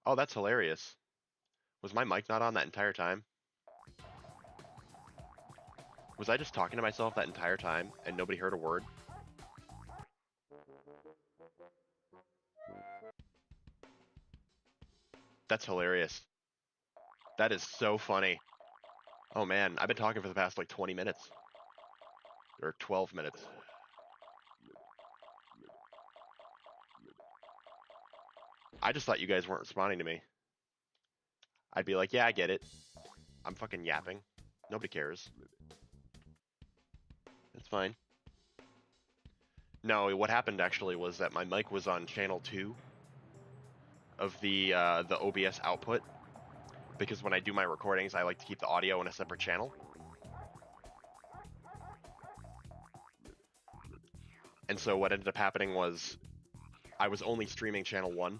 Oh, that's hilarious. Was my mic not on that entire time? Was I just talking to myself that entire time and nobody heard a word? That's hilarious. That is so funny. Oh man, I've been talking for the past like 20 minutes. Or 12 minutes. I just thought you guys weren't responding to me. I'd be like, yeah, I get it. I'm fucking yapping. Nobody cares. It's fine. No, what happened actually was that my mic was on channel 2 of the OBS output, because when I do my recordings, I like to keep the audio in a separate channel. And so what ended up happening was I was only streaming channel 1.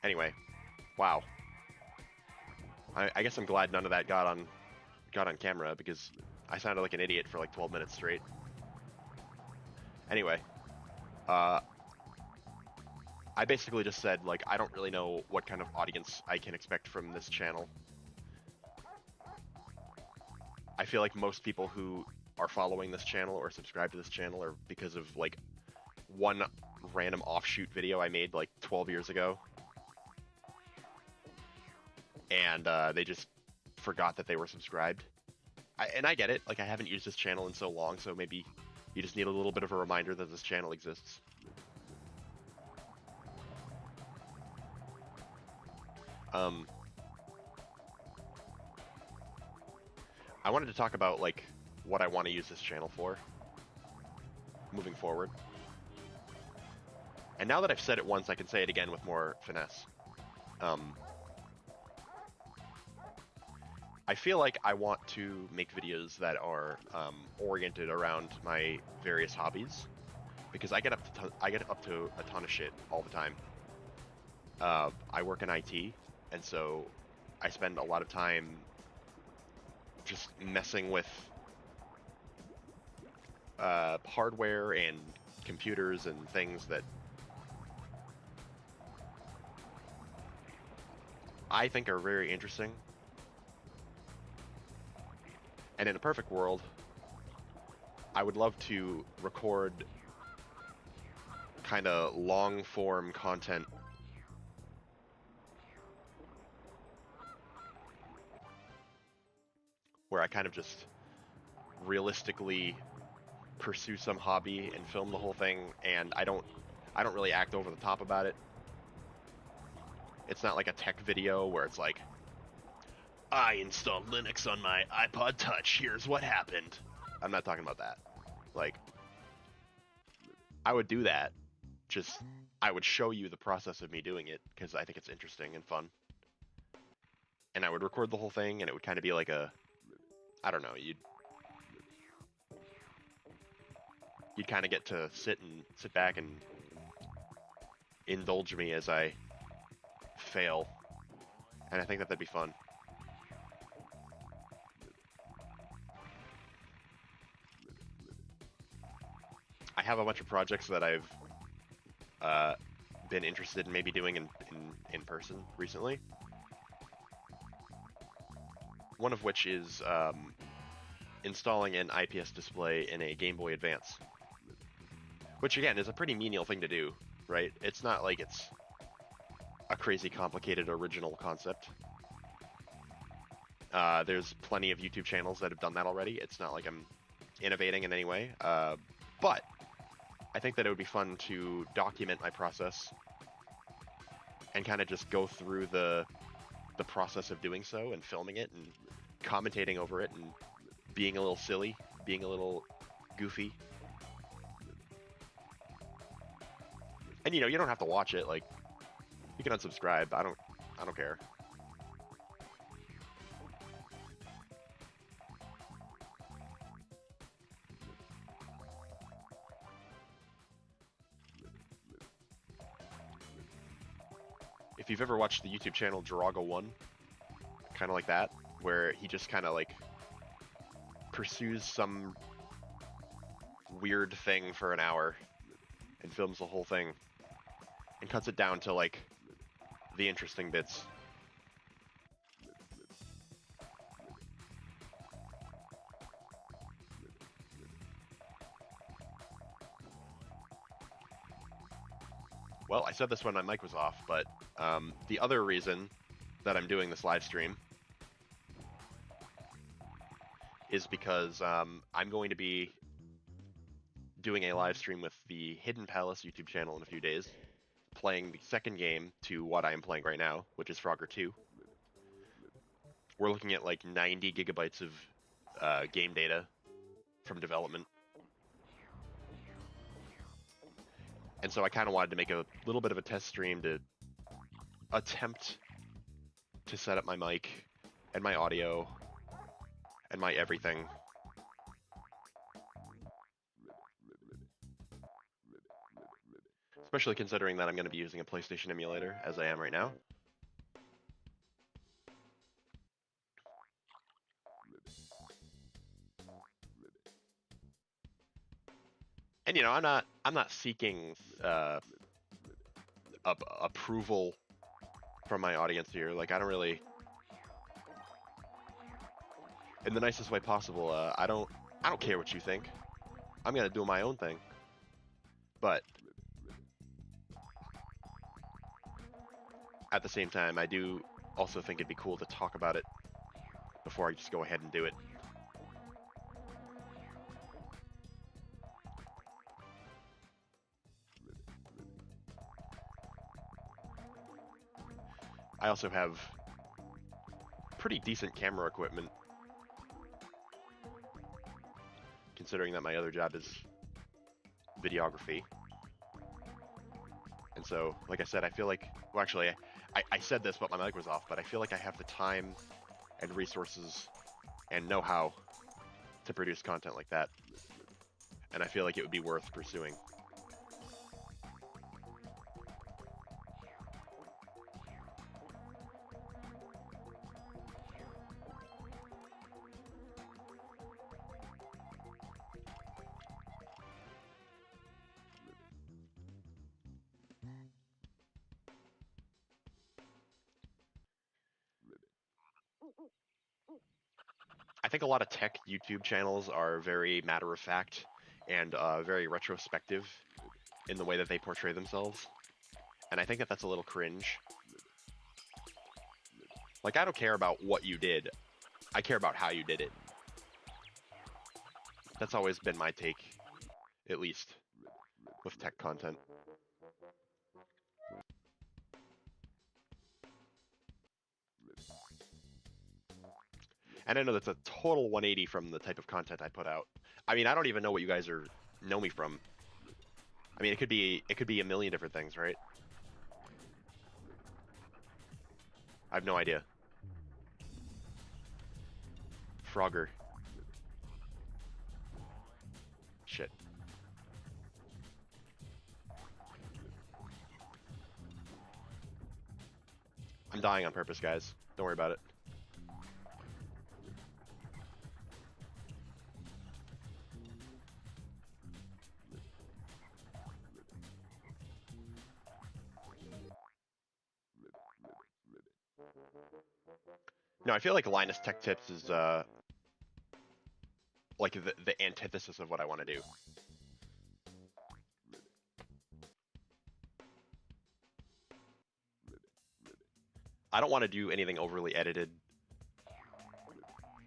Anyway, wow. I guess I'm glad none of that got on camera, because I sounded like an idiot for like 12 minutes straight. Anyway, I basically just said, like, I don't really know what kind of audience I can expect from this channel. I feel like most people who are following this channel or subscribe to this channel are because of, like, one random offshoot video I made, like, 12 years ago. And they just forgot that they were subscribed. And I get it. Like, I haven't used this channel in so long, so maybe you just need a little bit of a reminder that this channel exists. I wanted to talk about, like, what I want to use this channel for moving forward. And now that I've said it once, I can say it again with more finesse. I feel like I want to make videos that are oriented around my various hobbies, because I get up to a ton of shit all the time. I work in IT, and so I spend a lot of time just messing with hardware and computers and things that I think are very interesting. And in a perfect world, I would love to record kind of long form content where I kind of just realistically pursue some hobby and film the whole thing, and I don't really act over the top about it. It's not like a tech video where it's like, I installed Linux on my iPod Touch, here's what happened. I'm not talking about that. Like, I would do that, just I would show you the process of me doing it, because I think it's interesting and fun. And I would record the whole thing, and it would kind of be like a, I don't know, you'd kind of get to sit back and indulge me as I fail, and I think that that'd be fun. I have a bunch of projects that I've been interested in maybe doing in person recently. One of which is installing an IPS display in a Game Boy Advance. Which, again, is a pretty menial thing to do, right? It's not like it's a crazy complicated original concept. There's plenty of YouTube channels that have done that already. It's not like I'm innovating in any way. But I think that it would be fun to document my process and kind of just go through the process of doing so and filming it and commentating over it and being a little silly, being a little goofy. And you don't have to watch it. Like, you can unsubscribe. I don't care. If you've ever watched the YouTube channel Jirago1, kind of like that, where he just kind of like pursues some weird thing for an hour and films the whole thing. and cuts it down to, like, the interesting bits. Well, I said this when my mic was off, but the other reason that I'm doing this live stream is because I'm going to be doing a live stream with the Hidden Palace YouTube channel in a few days, playing the second game to what I am playing right now, which is Frogger 2. We're looking at like 90 gigabytes of game data from development. And so I kind of wanted to make a little bit of a test stream to attempt to set up my mic and my audio and my everything. Especially considering that I'm going to be using a PlayStation emulator, as I am right now. And you know, I'm not seeking approval from my audience here. Like, I don't really, in the nicest way possible. I don't care what you think. I'm gonna do my own thing. But at the same time, I do also think it'd be cool to talk about it before I just go ahead and do it. I also have pretty decent camera equipment, considering that my other job is videography. And so, like I said, I feel like, well, actually, I said this, but my mic was off, but I feel like I have the time and resources and know-how to produce content like that. And I feel like it would be worth pursuing. I think a lot of tech YouTube channels are very matter-of-fact and very retrospective in the way that they portray themselves. And I think that that's a little cringe. Like, I don't care about what you did. I care about how you did it. That's always been my take, at least, with tech content. And I know that's a total 180 from the type of content I put out. I mean, I don't even know what you guys know me from. I mean, it could be a million different things, right? I have no idea. Frogger. Shit. I'm dying on purpose, guys. Don't worry about it. No, I feel like Linus Tech Tips is like the antithesis of what I want to do. I don't want to do anything overly edited.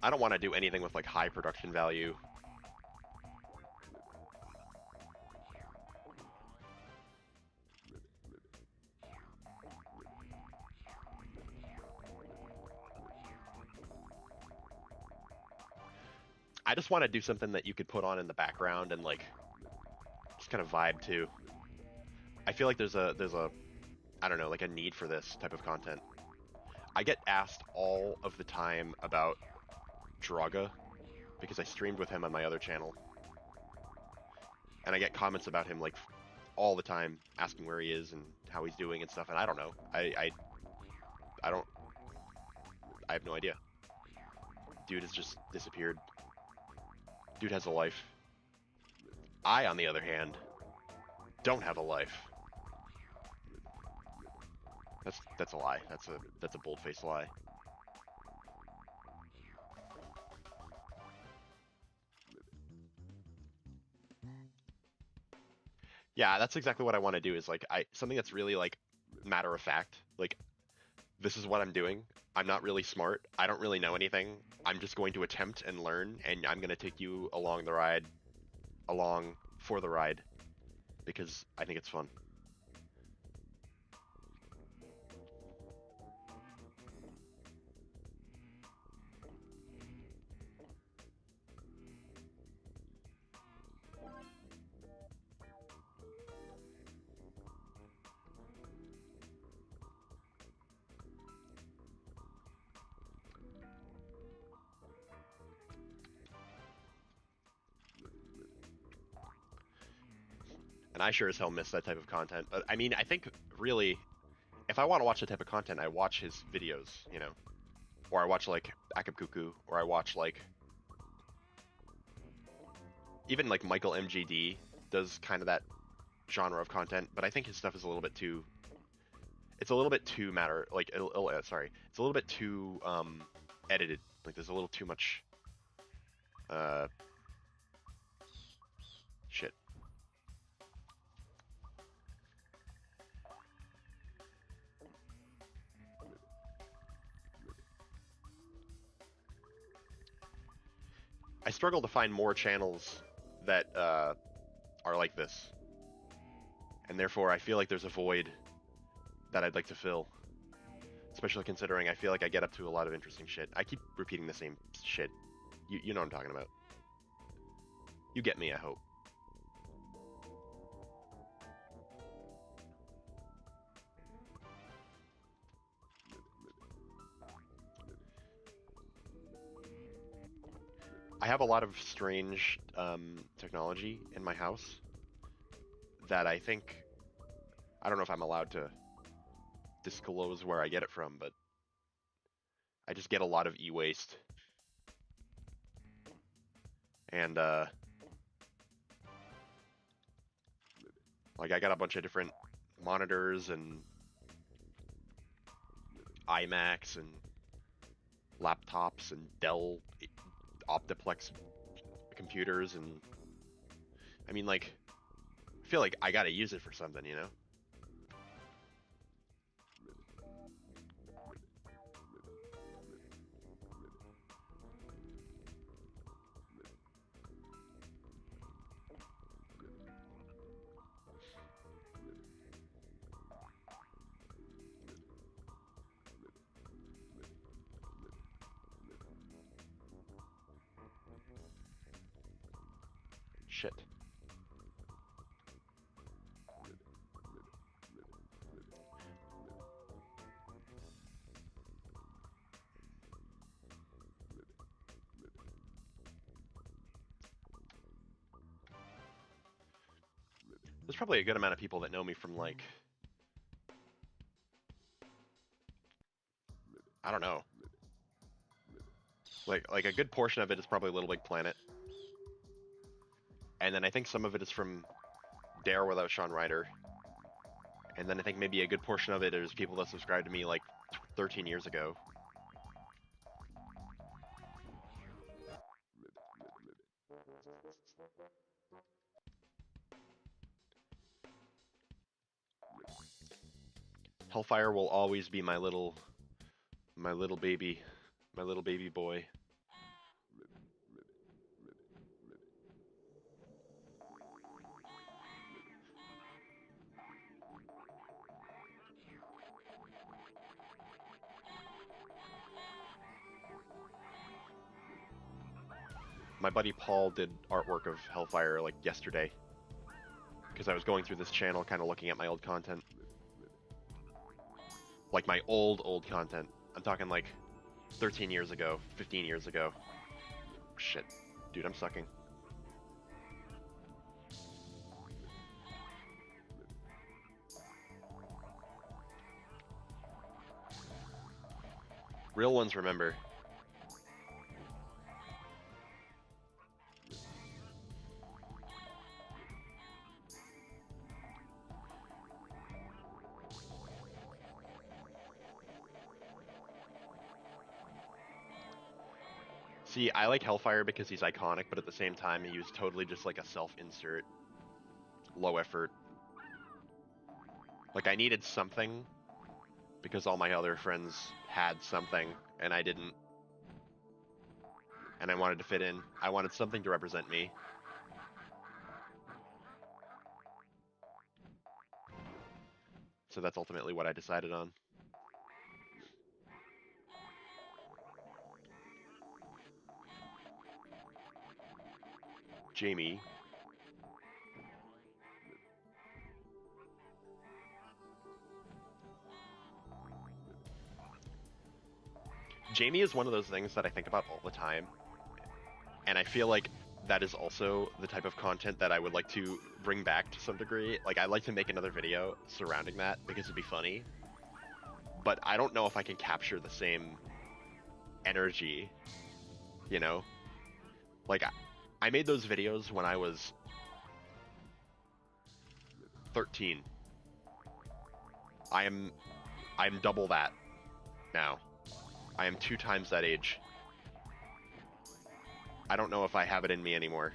I don't want to do anything with like high production value. I just want to do something that you could put on in the background and like just kind of vibe to. I feel like there's a I don't know, like a need for this type of content. I get asked all of the time about Draga because I streamed with him on my other channel. And I get comments about him like all the time, asking where he is and how he's doing and stuff, and I don't know. I have no idea. Dude has just disappeared. Dude has a life. I, on the other hand, don't have a life. That's a lie. That's a bold-faced lie. Yeah, that's exactly what I want to do is like something that's really like matter of fact. Like this is what I'm doing. I'm not really smart. I don't really know anything. I'm just going to attempt and learn, and I'm going to take you along the ride, along for the ride, because I think it's fun. And I sure as hell miss that type of content. But I mean, I think really, if I want to watch that type of content, I watch his videos, you know, or I watch like Akab Cuckoo, or I watch like even like Michael MGD does kind of that genre of content. But I think his stuff is a little bit too. It's a little bit too sorry, it's a little bit too edited. Like there's a little too much uh shit. I struggle to find more channels that are like this, and therefore I feel like there's a void that I'd like to fill. Especially considering I feel like I get up to a lot of interesting shit. I keep repeating the same shit. You know what I'm talking about. You get me, I hope. I have a lot of strange technology in my house that I think I don't know if I'm allowed to disclose where I get it from, but I just get a lot of e-waste, and like I got a bunch of different monitors and iMacs and laptops and Dell Optiplex computers, and I mean like I feel like I gotta use it for something, you know? Shit. There's probably a good amount of people that know me from like I don't know. Like a good portion of it is probably Little Big Planet. And then I think some of it is from Dare Without Sean Ryder. And then I think maybe a good portion of it is people that subscribed to me like 13 years ago. Hellfire will always be my little baby, my little baby boy. My buddy Paul did artwork of Hellfire like yesterday because I was going through this channel kind of looking at my old content. Like my old content. I'm talking like 13 years ago, 15 years ago. Shit. Dude, I'm sucking. Real ones remember. See, I like Hellfire because he's iconic, but at the same time, he was totally just like a self-insert, low effort. Like, I needed something because all my other friends had something and I didn't. And I wanted to fit in. I wanted something to represent me. So that's ultimately what I decided on. Jamie. Jamie is one of those things that I think about all the time. And I feel like that is also the type of content that I would like to bring back to some degree. Like, I'd like to make another video surrounding that because it'd be funny. But I don't know if I can capture the same energy, you know? Like, I made those videos when I was 13. I'm double that now. I am 2 times that age. I don't know if I have it in me anymore.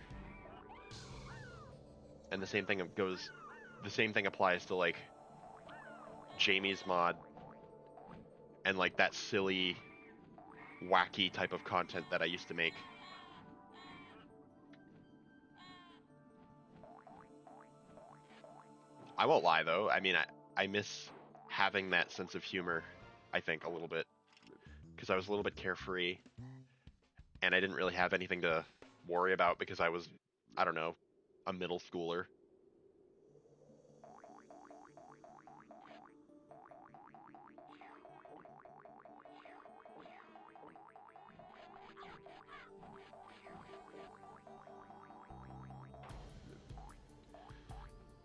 And the same thing applies to like Jamie's mod and like that silly, wacky type of content that I used to make. I won't lie though, I mean, I miss having that sense of humor, I think, a little bit. Because I was a little bit carefree, and I didn't really have anything to worry about because I was, I don't know, a middle schooler.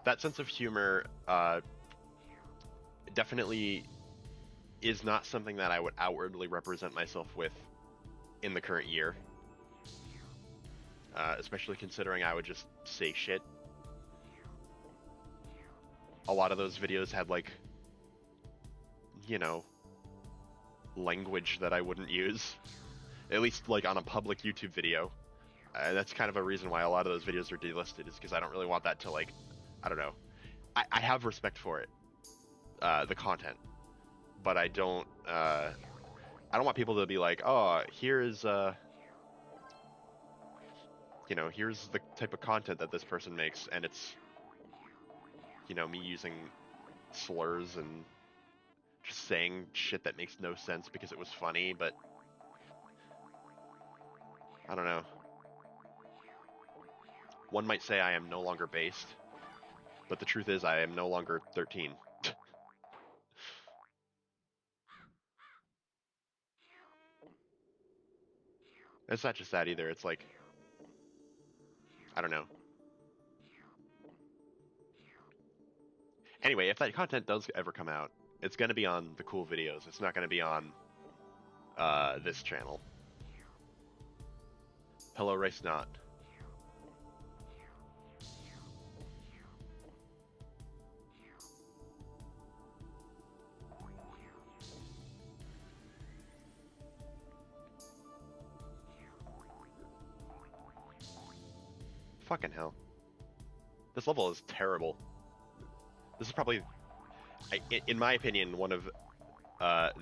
That sense of humor definitely is not something that I would outwardly represent myself with in the current year. Especially considering I would just say shit. A lot of those videos had like, you know, language that I wouldn't use. At least like on a public YouTube video. That's kind of a reason why a lot of those videos are delisted, is because I don't really want that to like, I don't know. I have respect for it, the content, but I don't want people to be like, oh, here's you know, here's the type of content that this person makes, and it's, you know, me using slurs and just saying shit that makes no sense because it was funny, but I don't know. One might say I am no longer based, but the truth is I am no longer 13. It's not just that either, it's like, I don't know. Anyway, if that content does ever come out, it's going to be on the cool videos. It's not going to be on this channel. Hello, Rice Not. Fucking hell. This level is terrible. This is probably, in my opinion, one of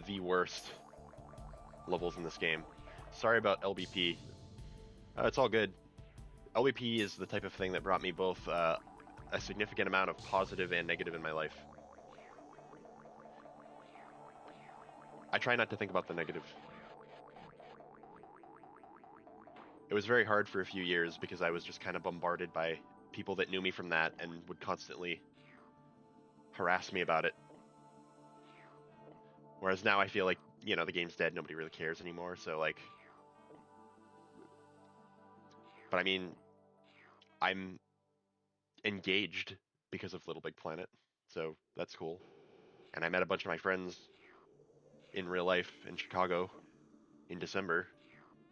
the worst levels in this game. Sorry about LBP. It's all good. LBP is the type of thing that brought me both a significant amount of positive and negative in my life. I try not to think about the negative. It was very hard for a few years because I was just kind of bombarded by people that knew me from that and would constantly harass me about it. Whereas now I feel like, you know, the game's dead, nobody really cares anymore, so like... But I mean, I'm engaged because of Little Big Planet, so that's cool. And I met a bunch of my friends in real life in Chicago in December,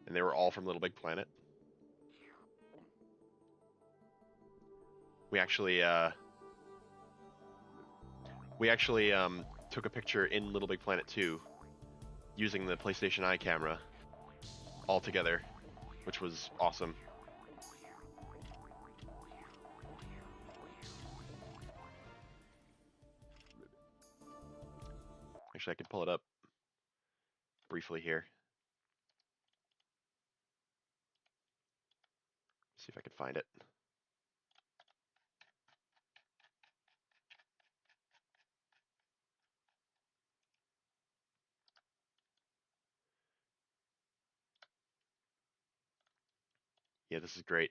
and they were all from Little Big Planet. We actually took a picture in Little Big Planet 2 using the PlayStation Eye camera all together. which was awesome. Actually, I could pull it up briefly here. See if I can find it. Yeah, this is great.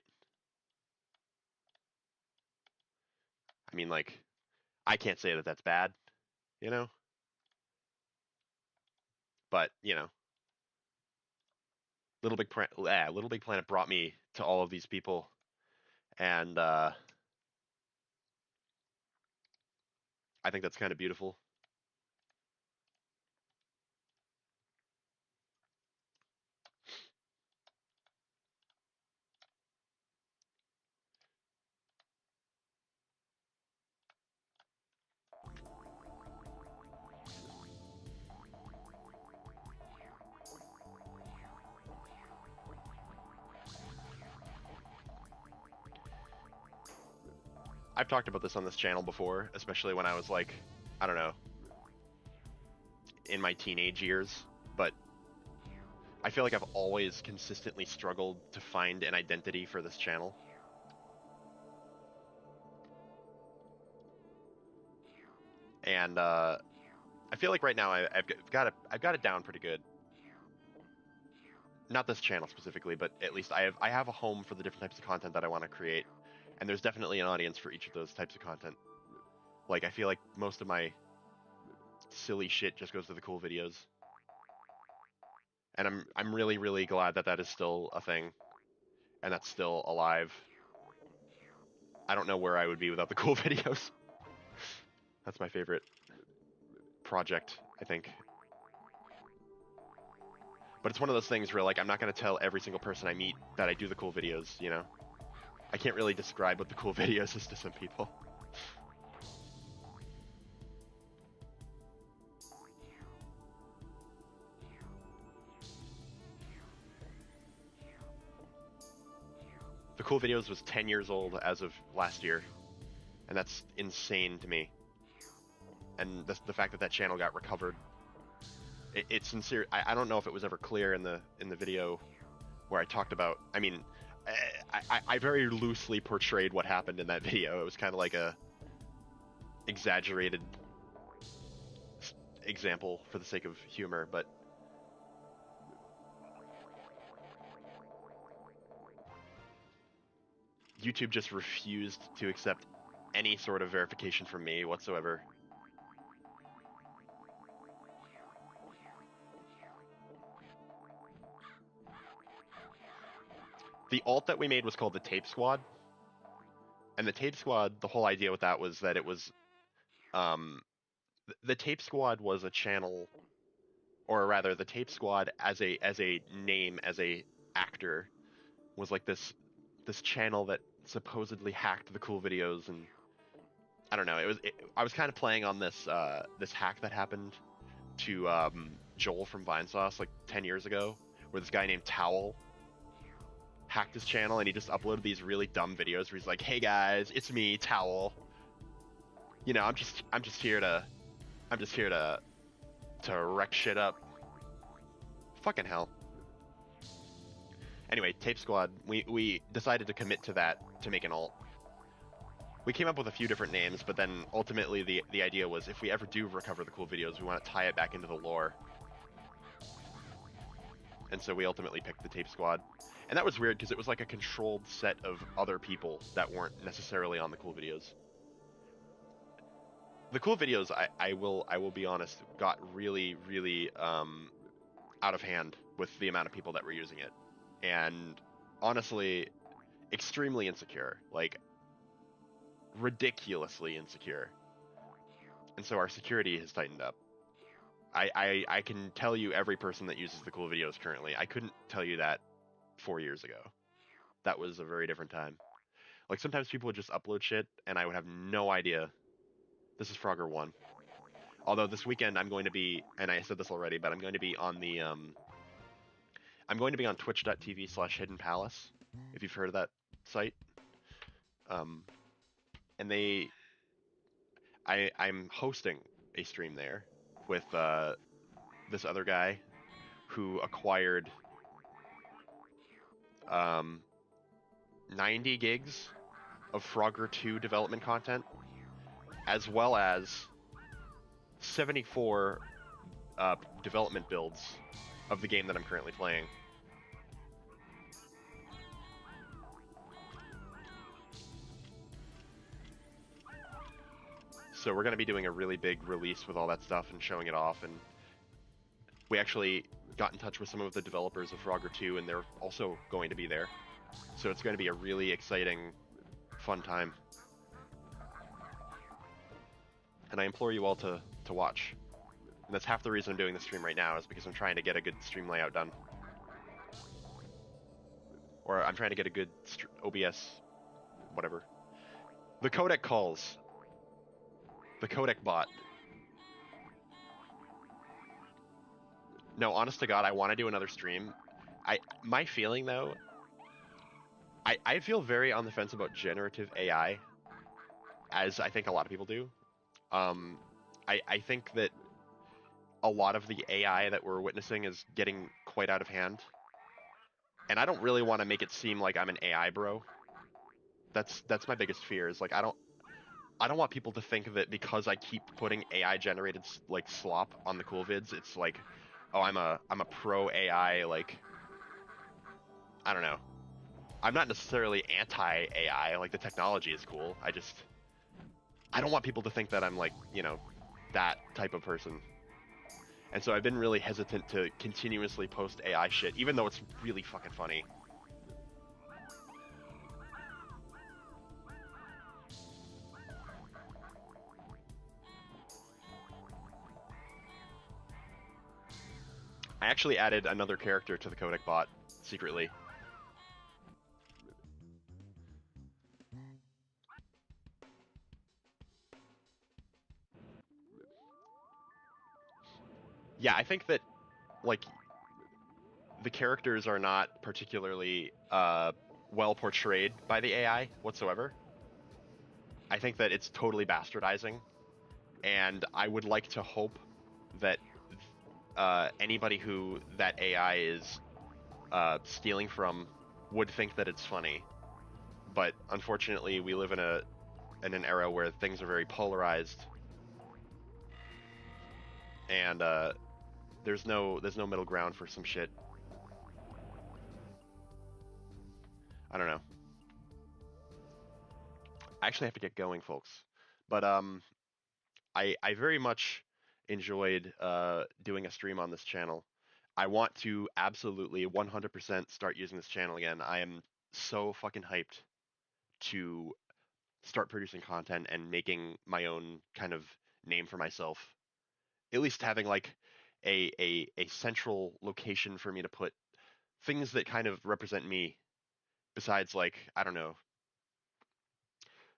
I mean, like, I can't say that that's bad, you know? But, you know, Little Big Planet brought me to all of these people, and I think that's kind of beautiful. I've talked about this on this channel before, especially when I was like, I don't know, in my teenage years, but I feel like I've always consistently struggled to find an identity for this channel. And I feel like right now I've got it down pretty good. Not this channel specifically, but at least I have a home for the different types of content that I want to create, and there's definitely an audience for each of those types of content. Like, I feel like most of my silly shit just goes to the cool videos, and I'm really, really glad that that is still a thing and that's still alive. I don't know where I would be without the cool videos. That's my favorite project, I think. But it's one of those things where, like, I'm not going to tell every single person I meet that I do the cool videos, you know? I can't really describe what the cool videos is to some people. The cool videos was 10 years old as of last year, and that's insane to me. And the fact that that channel got recovered, it's sincere. I don't know if it was ever clear in the video where I talked about. I mean, I very loosely portrayed what happened in that video. It was kind of like a exaggerated example for the sake of humor, but YouTube just refused to accept any sort of verification from me whatsoever. The alt that we made was called the Tape Squad, and the Tape Squad, the whole idea with that was that it was, the Tape Squad was a channel, or rather, the Tape Squad as a name, as a actor, was like this channel that supposedly hacked the cool videos, and I don't know. I was kind of playing on this hack that happened to Joel from Vinesauce like 10 years ago, where this guy named Towel hacked his channel and he just uploaded these really dumb videos where he's like, "Hey guys, it's me, Towel. You know, I'm just here to wreck shit up." Fucking hell. Anyway, Tape Squad, we decided to commit to that to make an alt. We came up with a few different names, but then ultimately the idea was if we ever do recover the cool videos, we want to tie it back into the lore. And so we ultimately picked the Tape Squad. And that was weird because it was like a controlled set of other people that weren't necessarily on the cool videos. The cool videos, I will be honest, got really, really out of hand with the amount of people that were using it. And honestly, extremely insecure. Like, ridiculously insecure. And so our security has tightened up. I can tell you every person that uses the cool videos currently. I couldn't tell you that 4 years ago. That was a very different time. Like, sometimes people would just upload shit and I would have no idea. This is Frogger 1. Although this weekend I'm going to be, and I said this already, but I'm going to be on the I'm going to be on twitch.tv/Hidden Palace, if you've heard of that site. Um, and I'm hosting a stream there with this other guy who acquired um, 90 gigs of Frogger 2 development content, as well as 74 development builds of the game that I'm currently playing. So we're going to be doing a really big release with all that stuff and showing it off. And we actually got in touch with some of the developers of Frogger 2, and they're also going to be there. So it's going to be a really exciting, fun time. And I implore you all to watch. And that's half the reason I'm doing the stream right now, is because I'm trying to get a good stream layout done. Or I'm trying to get a good OBS, whatever. The codec calls. The codec bot. No, honest to God, I want to do another stream. My feeling though, I feel very on the fence about generative AI, as I think a lot of people do. I think that a lot of the AI that we're witnessing is getting quite out of hand, and I don't really want to make it seem like I'm an AI bro. That's my biggest fear. Is like I don't want people to think that because I keep putting AI generated like slop on the cool vids, it's like, oh, I'm a pro AI. Like, I don't know. I'm not necessarily anti AI. Like, the technology is cool. I don't want people to think that I'm like, that type of person. And so I've been really hesitant to continuously post AI shit, even though it's really fucking funny. I actually added another character to the codec bot secretly. Yeah, I think that, like, the characters are not particularly well portrayed by the AI whatsoever. I think that it's totally bastardizing, and I would like to hope that anybody who that AI is stealing from would think that it's funny. But unfortunately, we live in an era where things are very polarized, and there's no middle ground for some shit. I don't know. I actually have to get going, folks. But I very much enjoyed doing a stream on this channel. I want to absolutely 100% start using this channel again. I am so fucking hyped to start producing content and making my own kind of name for myself. At least having like a central location for me to put things that kind of represent me, besides, like, I don't know.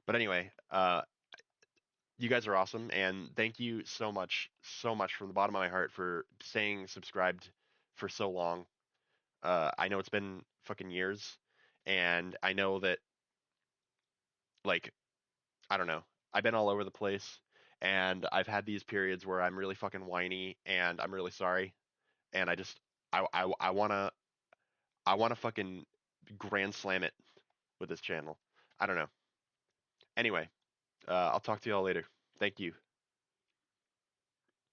But anyway, you guys are awesome, and thank you so much from the bottom of my heart for staying subscribed for so long. I know it's been fucking years, and I know that, like, I don't know. I've been all over the place, and I've had these periods where I'm really fucking whiny, and I'm really sorry, and I wanna fucking grand slam it with this channel. I don't know. Anyway, I'll talk to y'all later. Thank you.